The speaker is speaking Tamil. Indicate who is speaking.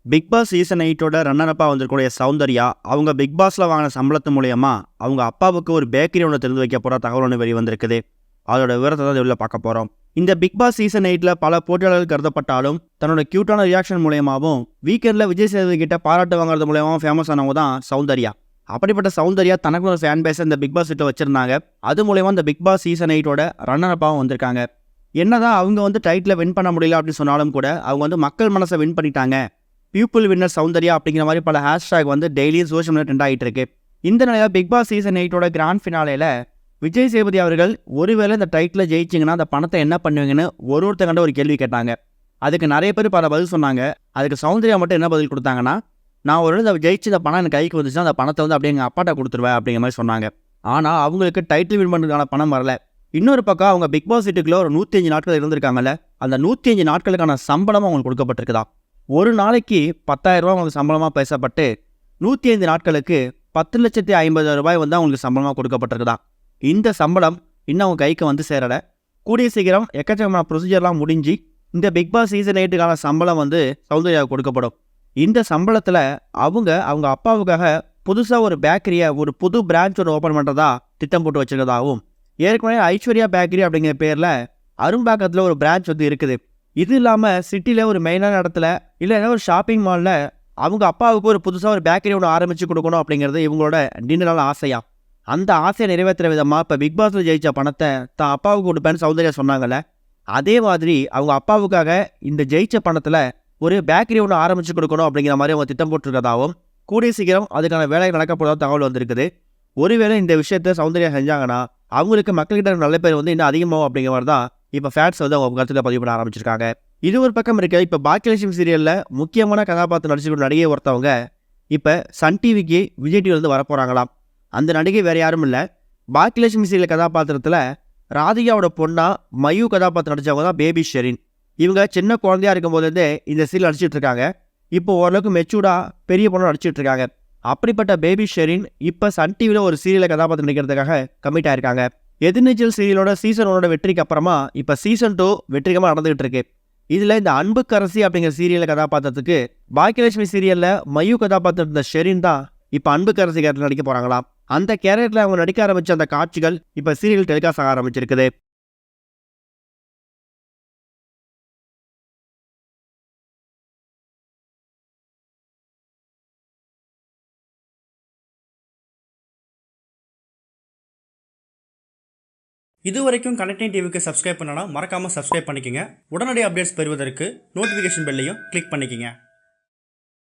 Speaker 1: பிக் பாஸ் சீசன் 8ஓட ரன்னரப்பா வந்திருக்கக்கூடிய சௌந்தர்யா அவங்க பிக் பாஸ்ல வாங்கின சம்பளத்து மூலயமா அவங்க அப்பாவுக்கு ஒரு பேக்கரி ஒன்று திறந்து வைக்க போற தகவல் ஒன்று வெளிவந்திருக்குது. அதோட விவரத்தை தான் உள்ள பார்க்க போறோம். இந்த பிக் பாஸ் சீசன் 8ல பல போட்டியாளர்கள் கருதப்பட்டாலும் தன்னோட கியூட்டான ரியாக்ஷன் மூலயமாவும் வீக்கெண்ட்ல விஜய் சேதுபதி கிட்ட பாராட்டு வாங்குறது மூலயமாவும் ஃபேமஸ் ஆனவங்க தான் சௌந்தர்யா. அப்படிப்பட்ட சௌந்தர்யா தனக்கு ஒரு ஃபேன் பேஸை இந்த பிக் பாஸ் வீட்டில் வச்சிருந்தாங்க. அது மூலயமா இந்த பிக் பாஸ் சீசன் 8ஓட ரன்னரப்பாவும் வந்திருக்காங்க. என்னதான் அவங்க டைட்டில் வின் பண்ண முடியல அப்படின்னு சொன்னாலும் கூட அவங்க மக்கள் மனசை வின் பண்ணிட்டாங்க. பீப்புள் வின்னர் சௌந்தர்யா அப்படிங்கிற மாதிரி பல ஹேஷ்டாக் டெய்லியும் சோஷியல் மீடியா ட்ரெண்ட் ஆகிட்டு இருக்கு. இந்த நிலையில் பிக் பாஸ் சீசன் 8ஓட கிராண்ட் ஃபினாலேல விஜய் சேதுபதி அவர்கள் ஒருவேளை இந்த டைட்டில் ஜெயிச்சிங்கன்னா அந்த பணத்தை என்ன பண்ணுவீங்கன்னு ஒருத்தர் கண்ட ஒரு கேள்வி கேட்டாங்க. அதுக்கு நிறைய பேர் பல பதில் சொன்னாங்க. அதுக்கு சௌந்தர்யா மட்டும் என்ன பதில் கொடுத்தாங்கன்னா, நான் ஒரு இந்த ஜெயிச்சு இந்த பணம் எனக்கு கைக்கு வந்துச்சுன்னா அந்த பணத்தை அப்படியே எங்கள் அப்பாட்ட கொடுத்துருவேன் அப்படிங்கிற மாதிரி சொன்னாங்க. ஆனால் அவங்களுக்கு டைட்டில் வின் பண்ணுறதுக்கான பணம் வரல. இன்னொரு பக்கம் அவங்க பிக் பாஸ் வீட்டுக்குள்ள ஒரு 105 நாட்கள் இருந்திருக்காங்கல்ல, அந்த 105 நாட்களுக்கான சம்பளமும் அவங்களுக்கு கொடுக்கப்பட்டிருக்குதா. ஒரு நாளைக்கு 10,000 ரூபா அவங்களுக்கு சம்பளமாக பேசப்பட்டு 105 நாட்களுக்கு 10,50,000 ரூபாய் அவங்களுக்கு சம்பளமாக கொடுக்கப்பட்டிருக்குதா. இந்த சம்பளம் இன்னும் அவங்க கைக்கு சேரலை. கூடிய சீக்கிரம் எக்கச்சக்கமான ப்ரொசீஜர்லாம் முடிஞ்சு இந்த பிக் பாஸ் சீசன் 8க்கான சம்பளம் சௌந்தர்யாவுக்கு கொடுக்கப்படும். இந்த சம்பளத்தில் அவங்க அப்பாவுக்காக புதுசாக ஒரு பேக்கரியை ஒரு புது பிரான்ச் ஒன்று ஓப்பன் பண்ணுறதா திட்டம் போட்டு வச்சுருக்கதாகவும், ஏற்கனவே ஐஸ்வர்யா பேக்கரி அப்படிங்கிற பேரில் அரும்பாக்கத்தில் ஒரு பிரான்ச் இருக்குது. இது இல்லாமல் சிட்டியில் ஒரு மெயினான இடத்துல இல்லைன்னா ஒரு ஷாப்பிங் மாலில் அவங்க அப்பாவுக்கு ஒரு புதுசாக ஒரு பேக்கரி ஒன்று ஆரம்பித்து கொடுக்கணும் அப்படிங்கிறது இவங்களோட நீண்ட நாள் ஆசையாக. அந்த ஆசையை நிறைவேற்றுற விதமாக இப்போ பிக் பாஸில் ஜெயித்த பணத்தை தான் அப்பாவுக்கு கொடுப்பேன்னு சௌந்தர்யா சொன்னாங்கல்ல, அதே மாதிரி அவங்க அப்பாவுக்காக இந்த ஜெயித்த பணத்தில் ஒரு பேக்கரி ஒன்று ஆரம்பித்து கொடுக்கணும் அப்படிங்கிற மாதிரி அவங்க திட்டம் போட்டிருக்கதாகவும், கூடிய சீக்கிரம் அதுக்கான வேலை நடக்க போகிறதா தகவல் வந்திருக்குது. ஒருவேளை இந்த விஷயத்தை சௌந்தர்யா செஞ்சாங்கன்னா அவங்களுக்கு மக்கள்கிட்ட நல்ல பேர் இன்னும் அதிகமாகும் அப்படிங்கிற மாதிரி தான் இப்போ ஃபேட்ஸ் அவங்க கருத்தில் பதிவு பண்ண ஆரம்பிச்சிருக்காங்க. இது ஒரு பக்கம் இருக்க, இப்போ பாக்கியலட்சுமி சீரியலில் முக்கியமான கதாபாத்திரம் நடிச்சுக்கிற நடிகை ஒருத்தவங்க இப்போ சன் டிவிக்கு விஜய் டிவிலேருந்து வரப்போகிறாங்களாம். அந்த நடிகை வேறு யாரும் இல்லை, பாக்கியலட்சுமி சீரியல் கதாபாத்திரத்தில் ராதிகாவோட பொண்ணா மயூ கதாபாத்திரம் நடித்தவங்க தான் பேபி ஷெரின். இவங்க சின்ன குழந்தையாக இருக்கும்போதுலேருந்தே இந்த சீரியல் நடிச்சிட்டு இருக்காங்க. இப்போ ஓரளவுக்கு மெச்சூர்டாக பெரிய பொண்ணு நடிச்சிட்டு இருக்காங்க. அப்படிப்பட்ட பேபி ஷெரின் இப்போ சன் டிவியில் ஒரு சீரியலில் கதாபாத்திரம் நடிக்கிறதுக்காக கமிட் ஆயிருக்காங்க. எதிர்நீச்சல் சீரியலோட சீசன் 1 வெற்றிக்கு அப்புறமா இப்போ சீசன் 2 வெற்றிகரமாக நடந்துகிட்டு இருக்கு. இதில் இந்த அன்புக்கரசி அப்படிங்கிற சீரியல் கதாபாத்திரத்துக்கு பாக்கியலட்சுமி சீரியலில் மயூ கதாபாத்திரம் இருந்த ஷெரின் தான் இப்போ அன்புக்கரசி கேரக்டர் நடிக்க போகிறாங்களாம். அந்த கேரக்டரில் அவங்க நடிக்க ஆரம்பித்த அந்த காட்சிகள் இப்போ சீரியல் டெலிகாஸ்ட் ஆக ஆரம்பிச்சிருக்குது.
Speaker 2: இதுவரைக்கும் கனெக்டிங் டிவிக்கு சப்ஸ்கிரைப் பண்ணனா மறக்காமல் சப்ஸ்கிரைப் பண்ணிக்கங்க. உடனடி அப்டேட்ஸ் பெறுவதற்கு நோட்டிஃபிகேஷன் பெல்லையும் கிளிக் பண்ணிக்கங்க.